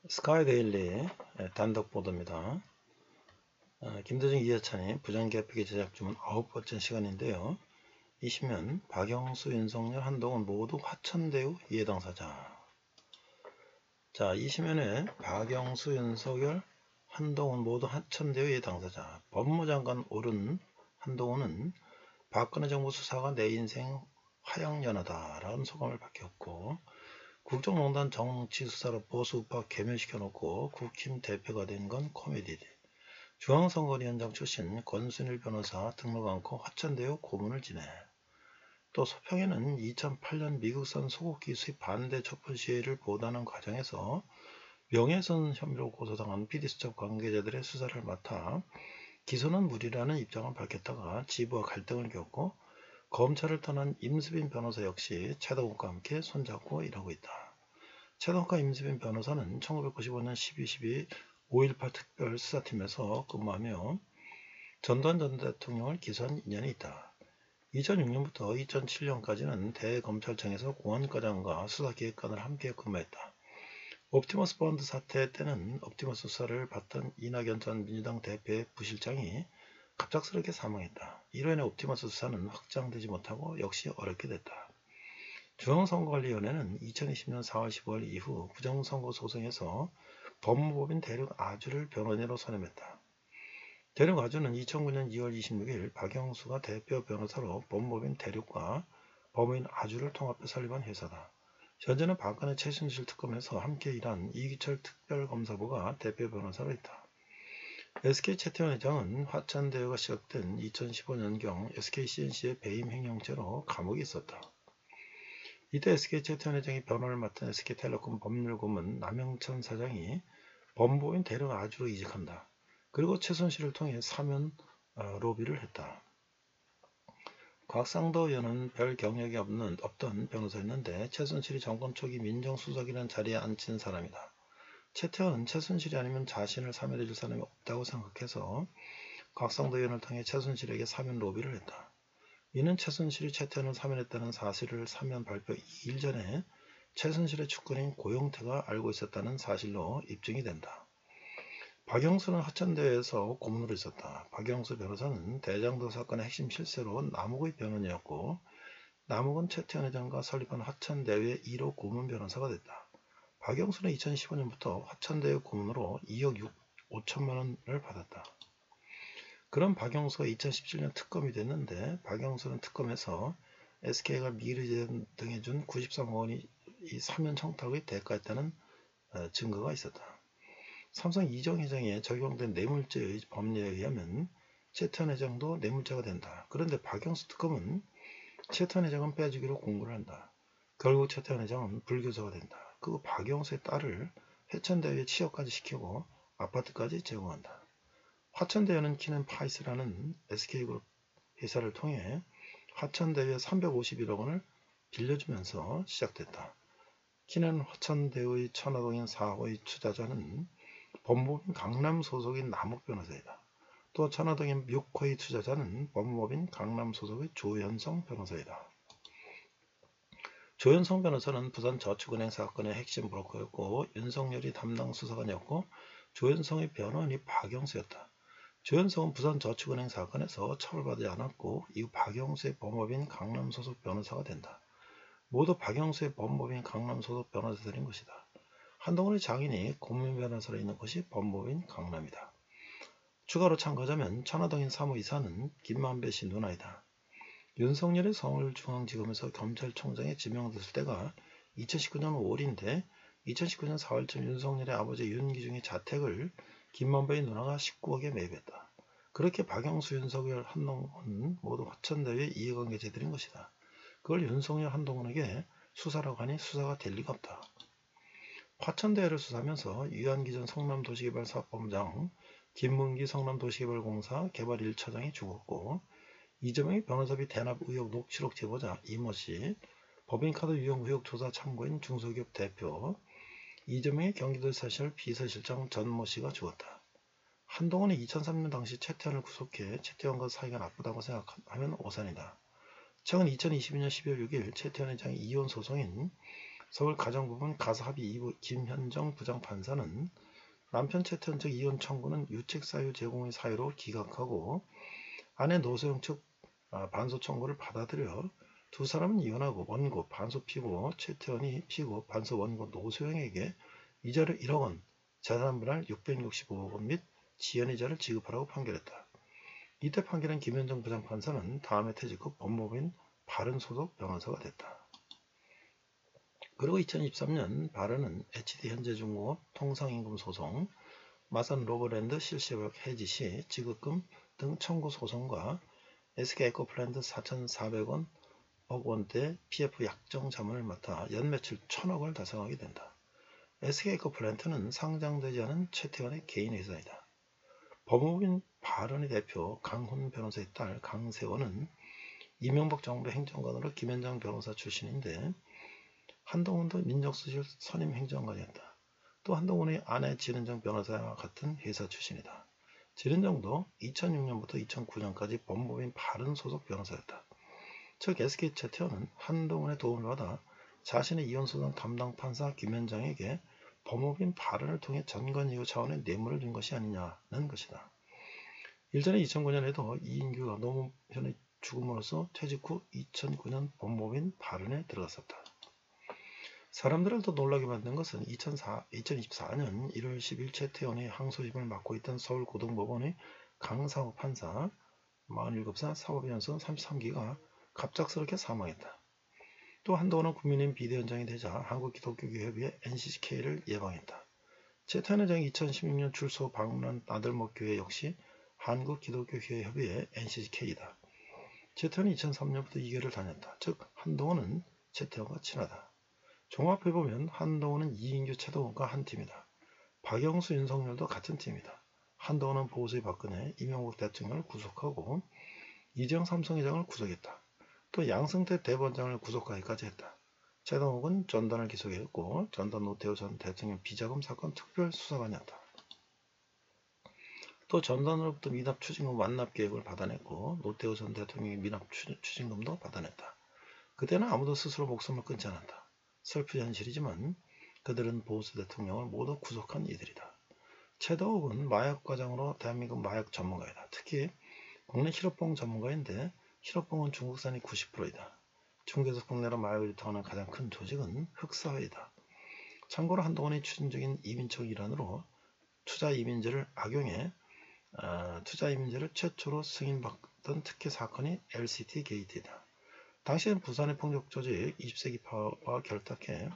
스카이데일리 단독 보도입니다. 김대중 이해찬이 부정개표기 제작 중은 9번째 시간인데요. 20면 박영수, 윤석열, 한동훈 모두 화천대유 이해당사자. 자, 20면에 박영수, 윤석열, 한동훈 모두 화천대유 이해당사자. 법무장관 오른 한동훈은 박근혜 정부 수사가 내 인생 화양연화다라는 소감을 밝혔고, 국정농단 정치수사로 보수우파 개멸시켜놓고 국힘 대표가 된 건 코미디지. 중앙선거위원장 출신 권순일 변호사 등록 않고 화천대유 고문을 지내. 또 소평에는 2008년 미국산 소고기 수입 반대 촛불 시위를 보도하는 과정에서 명예훼손 혐의로 고소당한 PD수첩 관계자들의 수사를 맡아 기소는 무리라는 입장을 밝혔다가 지부와 갈등을 겪고 검찰을 떠난 임수빈 변호사 역시 최동욱과 함께 손잡고 일하고 있다. 최동욱과 임수빈 변호사는 1995년 12.12 5.18 특별수사팀에서 근무하며 전두환 전 대통령을 기소한 인연이 있다. 2006년부터 2007년까지는 대검찰청에서 공안과장과 수사기획관을 함께 근무했다. 옵티머스 펀드 사태 때는 옵티머스 수사를 받던 이낙연 전 민주당 대표의 부실장이 갑작스럽게 사망했다. 이로 인해 옵티머스 수사는 확장되지 못하고 역시 어렵게 됐다. 중앙선거관리위원회는 2020년 4월 15일 이후 부정선거 소송에서 법무법인 대륙아주를 변호인으로 선임했다. 대륙아주는 2009년 2월 26일 박영수가 대표 변호사로 법무법인 대륙과 법무인 아주를 통합해 설립한 회사다. 현재는 박근혜 최순실 특검에서 함께 일한 이기철 특별검사부가 대표 변호사로 있다. SK 최태원 회장은 화천대유가 시작된 2015년경 SK CNC의 배임 횡령죄로 감옥에 있었다. 이때 SK 최태원 회장이 변호를 맡은 SK텔레콤 법률고문 남영천 사장이 법무법인 대륙아주로 이직한다. 그리고 최순실을 통해 사면 로비를 했다. 곽상도 의원은 별 경력이 없던 변호사였는데 최순실이 정권 초기 민정수석이라는 자리에 앉힌 사람이다. 최태원은 최순실이 아니면 자신을 사면해줄 사람이 없다고 생각해서 곽상도 의원을 통해 최순실에게 사면 로비를 했다. 이는 최순실이 최태원을 사면했다는 사실을 사면 발표 2일 전에 최순실의 측근인 고용태가 알고 있었다는 사실로 입증이 된다. 박영수는 화천대유에서 고문으로 있었다. 박영수 변호사는 대장동 사건의 핵심 실세로 남욱의 변호인이었고 남욱은 최태원 회장과 설립한 화천대유의 1호 고문 변호사가 됐다. 박영수는 2015년부터 화천대유 고문으로 2억 5천만 원을 받았다. 그런 박영수가 2017년 특검이 됐는데 박영수는 특검에서 SK가 미르재단 등에 준 93억 원이 이 사면 청탁의 대가였다는 증거가 있었다. 삼성 이정 회장에 적용된 뇌물죄의 법리에 의하면 최태원 회장도 뇌물죄가 된다. 그런데 박영수 특검은 최태원 회장은 빼주기로 공고를 한다. 결국 최태원 회장은 불교사가 된다. 그리고 박영수의 딸을 화천대유에 취업까지 시키고 아파트까지 제공한다. 화천대유는 키넨파이스라는 SK그룹 회사를 통해 화천대유에 351억 원을 빌려주면서 시작됐다. 키넨 화천대유의 천화동인 4호의 투자자는 법무법인 강남 소속인 남욱 변호사이다. 또 천화동인 6호의 투자자는 법무법인 강남 소속의 조현성 변호사이다. 조현성 변호사는 부산저축은행 사건의 핵심 브로커였고 윤석열이 담당 수사관이었고 조현성의 변호인이 박영수였다. 조현성은 부산저축은행 사건에서 처벌받지 않았고 이후 박영수의 법무법인 강남 소속 변호사가 된다. 모두 박영수의 법무법인 강남 소속 변호사들인 것이다. 한동훈의 장인이 고문 변호사로 있는 것이 법무법인 강남이다. 추가로 참고하자면 천화동인 3호 이사는 김만배 씨 누나이다. 윤석열의 서울중앙지검에서 검찰총장에 지명됐을 때가 2019년 5월인데 2019년 4월쯤 윤석열의 아버지 윤기중의 자택을 김만배의 누나가 19억에 매입했다. 그렇게 박영수, 윤석열, 한동훈은 모두 화천대유의 이해관계자들인 것이다. 그걸 윤석열, 한동훈에게 수사라고 하니 수사가 될 리가 없다. 화천대유를 수사하면서 유한기 전 성남도시개발사업본부장, 김문기 성남도시개발공사 개발 1차장이 죽었고 이재명의 변호사비 대납 의혹 녹취록 제보자 이모씨, 법인카드 유용 의혹 조사 참고인 중소기업 대표, 이재명의 경기도지사실 비서실장 전모씨가 죽었다. 한동훈이 2003년 당시 최태원을 구속해 최태원과 사이가 나쁘다고 생각하면 오산이다. 최근 2022년 12월 6일 최태원 회장의 이혼 소송인 서울가정법원 가서합의 2부 김현정 부장판사는 남편 채태원 측 이혼 청구는 유책사유 제공의 사유로 기각하고 아내 노소영 측 반소 청구를 받아들여 두 사람은 이혼하고 원고, 반소 피고 채태원이 피고, 반소 원고 노소영에게 이자료 1억 원, 재산 분할 665억 원 및 지연이자를 지급하라고 판결했다. 이때 판결한 김현정 부장판사는 다음에 퇴직 후 법무부인 바른 소속 변호사가 됐다. 그리고 2023년 바른은 HD현대중공업 통상임금 소송, 마산 로버랜드 실시법 해지 시 지급금 등 청구 소송과 SK에코플랜트 4,400억 원대 PF 약정 자문을 맡아 연매출 1,000억을 달성하게 된다. SK에코플랜트는 상장되지 않은 채태원의 개인 회사이다. 법무부인 바른의 대표 강훈 변호사의 딸 강세원은 이명박 정부 행정관으로 김현정 변호사 출신인데 한동훈도 민정수실 선임 행정관이었다. 또 한동훈의 아내 진은정 변호사와 같은 회사 출신이다. 진은정도 2006년부터 2009년까지 법무부인 바른 소속 변호사였다. 즉 SK 채태원은 한동훈의 도움을 받아 자신의 이혼소송 담당 판사 김현정에게 법무부인 바른을 통해 전관이유 차원의 뇌물을 준 것이 아니냐는 것이다. 일전에 2009년에도 이인규가 노무현의 죽음으로써 퇴직 후 2009년 법무부인 바른에 들어갔었다. 사람들을 더 놀라게 만든 것은 2024년 1월 10일 채태원의 항소심을 맡고 있던 서울고등법원의 강상우 판사 47살 사법연수 33기가 갑작스럽게 사망했다. 또 한동훈은 국민의힘 비대위원장이 되자 한국기독교교회협의회 NCCK를 예방했다. 채태원 회장이 2016년 출소 방문한 나들목교회 역시 한국기독교교회협의회 NCCK이다. 채태원이 2003년부터 이 교회를 다녔다. 즉 한동훈은 채태원과 친하다. 종합해보면 한동훈은 이인규, 최동훈과 한 팀이다. 박영수, 윤석열도 같은 팀이다. 한동훈은 보수의 박근혜, 이명박 대통령을 구속하고 이재용 삼성회장을 구속했다. 또 양승태 대법원장을 구속하기까지 했다. 최동욱은 전단을 기소했고 전단 노태우 전 대통령 비자금 사건 특별수사관이었다. 또 전단으로부터 미납 추징금 완납 계획을 받아냈고 노태우 전 대통령의 미납 추징금도 받아냈다. 그때는 아무도 스스로 목숨을 끊지 않았다. 슬픈 현실이지만 그들은 보수 대통령을 모두 구속한 이들이다. 최동욱은 마약과장으로 대한민국 마약 전문가이다. 특히 국내 실업봉 전문가인데 실업봉은 중국산이 90%이다. 중국에서 국내로 마약을 유통하는 가장 큰 조직은 흑사회이다. 참고로 한동훈이 추진적인 이민청 일환으로 투자이민제를 악용해 투자이민제를 최초로 승인받던 특혜 사건이 LCT 게이트이다. 당시엔 부산의 폭력조직 20세기파와 결탁해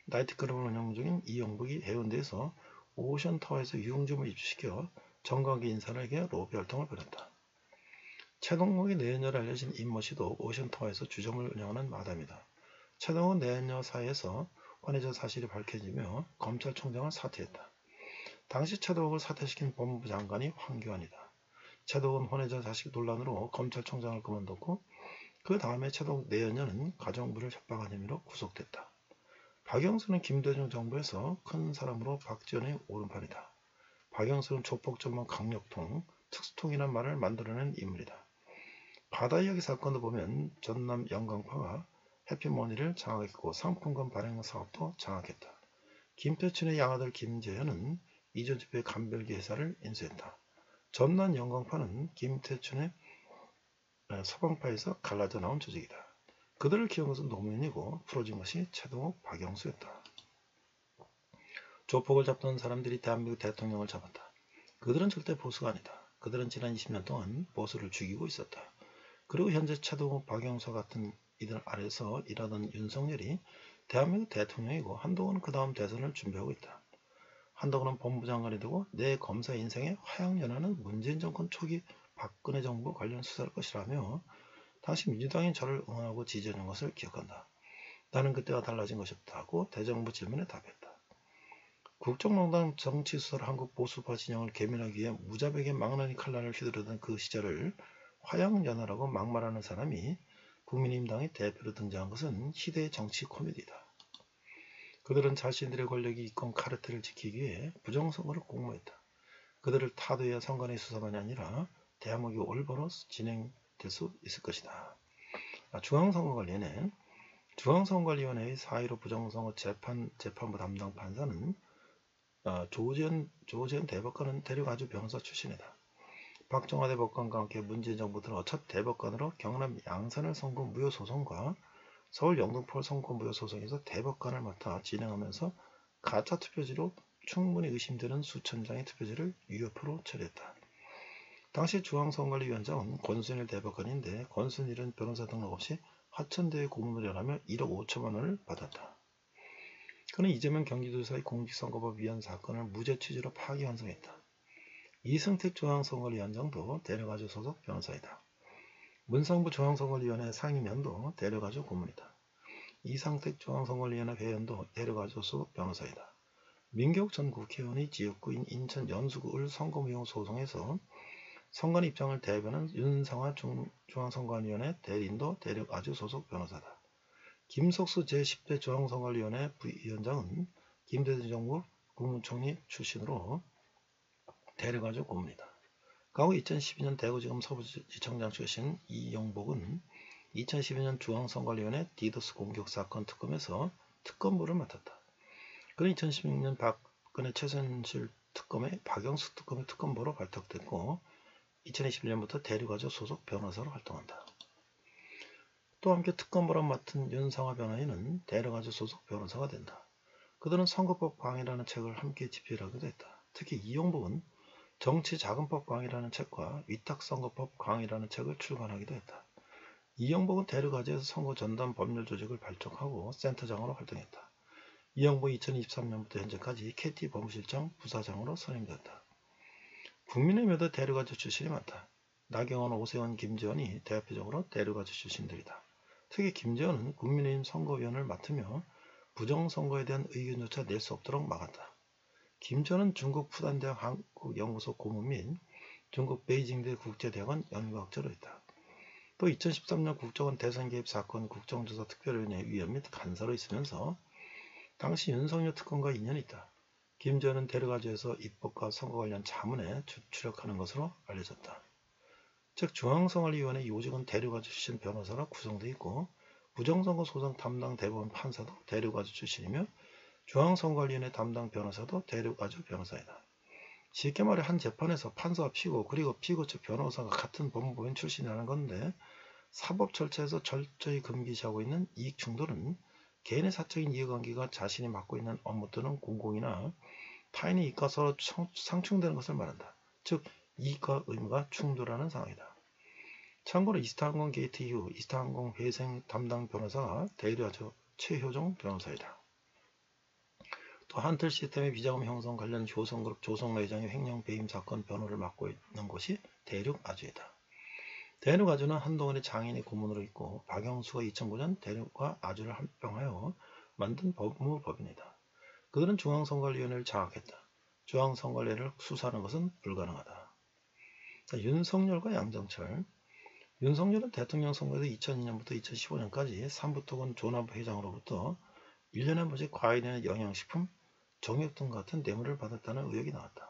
나이트클럽을 운영 중인 이영북이 해운대에서 오션타워에서 유흥점을 입주시켜 정관계 인사에게 로비 활동을 벌였다. 최동욱의 내연녀로 알려진 임모씨도 오션타워에서 주점을 운영하는 마담이다. 최동욱은 내연녀 사이에서 혼외자 사실이 밝혀지며 검찰총장을 사퇴했다. 당시 최동욱을 사퇴시킨 법무부 장관이 황교안이다. 최동욱은 혼외자 자식 논란으로 검찰총장을 그만뒀고 그 다음에 최동욱 내연녀는 가정부를 협박한 혐의로 구속됐다. 박영수는 김대중 정부에서 큰 사람으로 박지원의 오른팔이다. 박영수는 조폭 전문 강력통, 특수통이라는 말을 만들어낸 인물이다. 바다 이야기 사건도 보면 전남 영광파가 해피머니를 장악했고 상품권 발행 사업도 장악했다. 김태춘의 양아들 김재현은 이조지표의 감별기 회사를 인수했다. 전남 영광파는 김태춘의 서방파에서 갈라져 나온 조직이다. 그들을 키운 것은 노무현이고 풀어준 것이 최동욱, 박영수였다. 조폭을 잡던 사람들이 대한민국 대통령을 잡았다. 그들은 절대 보수가 아니다. 그들은 지난 20년 동안 보수를 죽이고 있었다. 그리고 현재 최동욱, 박영수 같은 이들 아래서 일하던 윤석열이 대한민국 대통령이고 한동훈은 그 다음 대선을 준비하고 있다. 한동훈은 법무장관이 되고 내 검사 인생의 화양연화는 문재인 정권 초기 박근혜 정부 관련 수사일 것이라며 당시 민주당이 저를 응원하고 지지하는 것을 기억한다. 나는 그때와 달라진 것이 없다고 대정부 질문에 답했다. 국정농단 정치수사를 한국 보수파 진영을 괴멸하기 위해 무자백의 망나니 칼날을 휘두르던 그 시절을 화양연화라고 막말하는 사람이 국민의힘당의 대표로 등장한 것은 희대의 정치 코미디다. 그들은 자신들의 권력이 이권 카르텔을 지키기 위해 부정선거를 공모했다. 그들을 타도해야 선관위 수사만이 아니라 대한민국이 올바로 진행될 수 있을 것이다. 중앙선거관리에는 중앙선거관리위원회의 4.15 부정선거 재판부 담당 판사는 조지현 대법관은 대륙아주 변호사 출신이다. 박정화 대법관과 함께 문재인 정부 들어 첫 대법관으로 경남 양산을 선고 무효소송과 서울 영등포를 선고 무효소송에서 대법관을 맡아 진행하면서 가짜 투표지로 충분히 의심되는 수천 장의 투표지를 유효표로 처리했다. 당시 중앙선거관리위원장은 권순일 대법관인데 권순일은 변호사 등록 없이 하천대에 고문을 연하며 1억 5천만 원을 받았다. 그는 이재명 경기도지사의 공직선거법 위반 사건을 무죄 취지로 파기환송했다. 이승택 중앙선거위원장도 데려가주 소속 변호사이다. 문상부 중앙선거위원회 상임위원도 데려가주 고문이다. 이상택 중앙선거위원회 회원도 데려가주 소속 변호사이다. 민경욱 전 국회의원의 지역구인 인천 연수구 을 선거무효 소송에서 선관 입장을 대변한 윤상화 중앙선거위원회 대리인도 데려가주 소속 변호사다. 김석수 제10대 중앙선거위원회 부위원장은 김대중 정부 국무총리 출신으로 데려가주 고문이다. 과거 2012년 대구지검 서부지청장 출신 이영복은 2012년 중앙선거위원회 디도스 공격사건 특검에서 특검부를 맡았다. 그는 2016년 박근혜 최순실 특검의 박영수 특검의 특검부로 발탁됐고 2021년부터 대륙아주 소속 변호사로 활동한다. 또 함께 특검부를 맡은 윤상화 변호인은 대륙아주 소속 변호사가 된다. 그들은 선거법 강의라는 책을 함께 집필하기도 했다. 특히 이영복은 정치자금법 강의라는 책과 위탁선거법 강의라는 책을 출간하기도 했다. 이영복은 대륙아주에서 선거 전담 법률 조직을 발족하고 센터장으로 활동했다. 이영복은 2023년부터 현재까지 KT 법무실장 부사장으로 선임되었다. 국민의힘에도 대륙아주 출신이 많다. 나경원, 오세훈, 김재원이 대표적으로 대륙아주 출신들이다. 특히 김재원은 국민의힘 선거위원을 맡으며 부정선거에 대한 의견조차 낼 수 없도록 막았다. 김재원은 중국 푸단대학 한국연구소 고문 및 중국 베이징대 국제대학원 연구학자로 있다. 또 2013년 국정원 대선 개입 사건 국정조사 특별위원회 위원 및 간사로 있으면서 당시 윤석열 특검과 인연이 있다. 김재원은 대륙아주에서 입법과 선거 관련 자문에 주력하는 것으로 알려졌다. 즉 중앙선거위원회 요직은 대륙아주 출신 변호사로 구성되어 있고 부정선거 소송 담당 대법원 판사도 대륙아주 출신이며 중앙선거위원회 담당 변호사도 대륙아주 변호사이다. 쉽게 말해 한 재판에서 판사와 피고 그리고 피고 측 변호사가 같은 법무부인 출신이라는 건데 사법 절차에서 철저히 금기시하고 있는 이익 충돌은 개인의 사적인 이해관계가 자신이 맡고 있는 업무 또는 공공이나 타인의 이익과 서로 상충되는 것을 말한다. 즉 이익과 의무가 충돌하는 상황이다. 참고로 이스타항공 게이트 이후 이스타항공 회생 담당 변호사가 대륙아주 최효종 변호사이다. 또 한틀 시스템의 비자금 형성 관련 조선그룹 조성래 회장의 횡령 배임 사건 변호를 맡고 있는 곳이 대륙아주이다. 대륙아주는 한동안의 장인의 고문으로 있고 박영수가 2009년 대륙과 아주를 합병하여 만든 법무법인이다. 그들은 중앙선거위원회를 장악했다. 중앙선거위원회를 수사하는 것은 불가능하다. 윤석열과 양정철. 윤석열은 대통령 선거에서 2002년부터 2015년까지 삼부토건 조남부 회장으로부터 1년에 한 번씩 과일이나 영양식품, 정액 등 같은 뇌물을 받았다는 의혹이 나왔다.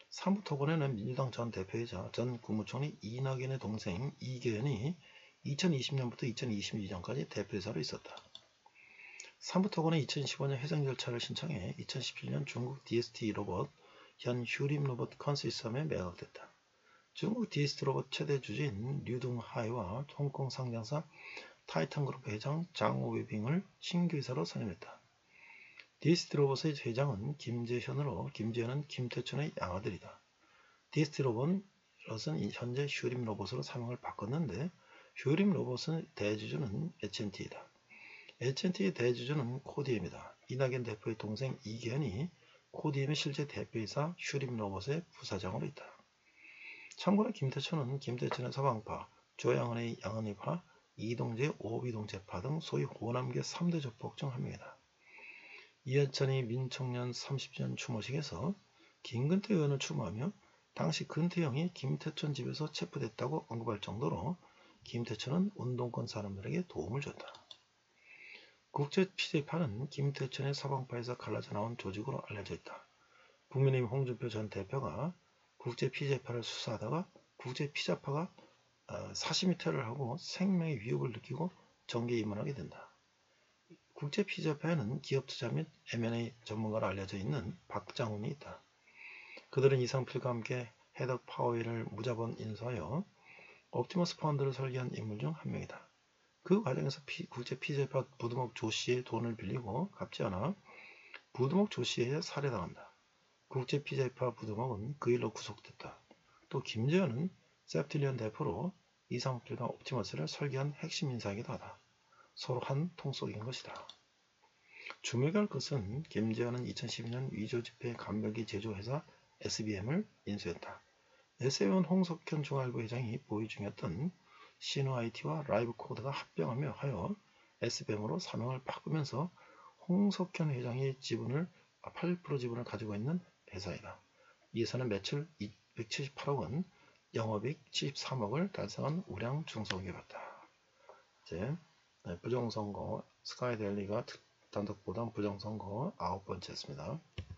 삼부토건에는 민주당 전 대표이자 전 국무총리 이낙연의 동생 이계현이 2020년부터 2022년까지 대표이사로 있었다. 삼부토건은 2015년 회생 절차를 신청해 2017년 중국 DST 로봇, 현 휴림 로봇 컨소시엄에 매각됐다. 중국 DST 로봇 최대 주주인 류둥하이와 홍콩 상장사 타이탄그룹 회장 장오웨빙을 신규이사로 선임했다. DST 로봇의 회장은 김재현으로 김재현은 김태춘의 양아들이다. DST 로봇은 현재 휴림 로봇으로 사명을 바꿨는데 휴림 로봇의 대주주는 H&T이다. H&T의 대주주는 코디엠이다. 이낙연 대표의 동생 이계현이 코디엠의 실제 대표이사 휴림 로봇의 부사장으로 있다. 참고로 김태춘은 김태춘의 서방파, 조양은의 양은이파, 이동재 오비동재파 등 소위 호남계 3대 조폭 중 한 명이다. 이해찬이 민청년 30주년 추모식에서 김근태 의원을 추모하며 당시 근태형이 김태춘 집에서 체포됐다고 언급할 정도로 김태춘은 운동권 사람들에게 도움을 줬다. 국제 피제파는 김태춘의 서방파에서 갈라져 나온 조직으로 알려져 있다. 국민의힘 홍준표 전 대표가 국제 피제파를 수사하다가 국제 피자파가 사심이 테러를 하고 생명의 위협을 느끼고 정계에 입문하게 된다. 국제 피자협회에는 기업 투자 및 M&A 전문가로 알려져 있는 박장훈이 있다. 그들은 이상필과 함께 헤더 파워일을 무자본 인수하여 옵티머스 펀드를 설계한 인물 중 한 명이다. 그 과정에서 국제 피자협회 부드목 조씨의 돈을 빌리고 갚지 않아 부드목 조씨에 살해당한다. 국제 피자협회 부드목은 그 일로 구속됐다. 또 김재현은 셉틸리언 대표로 이상필과 옵티머스를 설계한 핵심 인사이기도 하다. 서로 한 통속인 것이다. 주목할 것은 김재현은 2012년 위조지폐 감별기 제조회사 SBM을 인수했다. SBM은 홍석현 중앙일보 회장이 보유 중이었던 신호IT와 라이브코드가 합병하며 하여 SBM으로 사명을 바꾸면서 홍석현 회장이 8% 지분을 가지고 있는 회사이다. 이 회사는 매출 278억 원, 영업이익 73억을 달성한 우량 중소기업이었다. 이제 부정선거 스카이데일리가 단독 보도한 부정선거 9번째였습니다.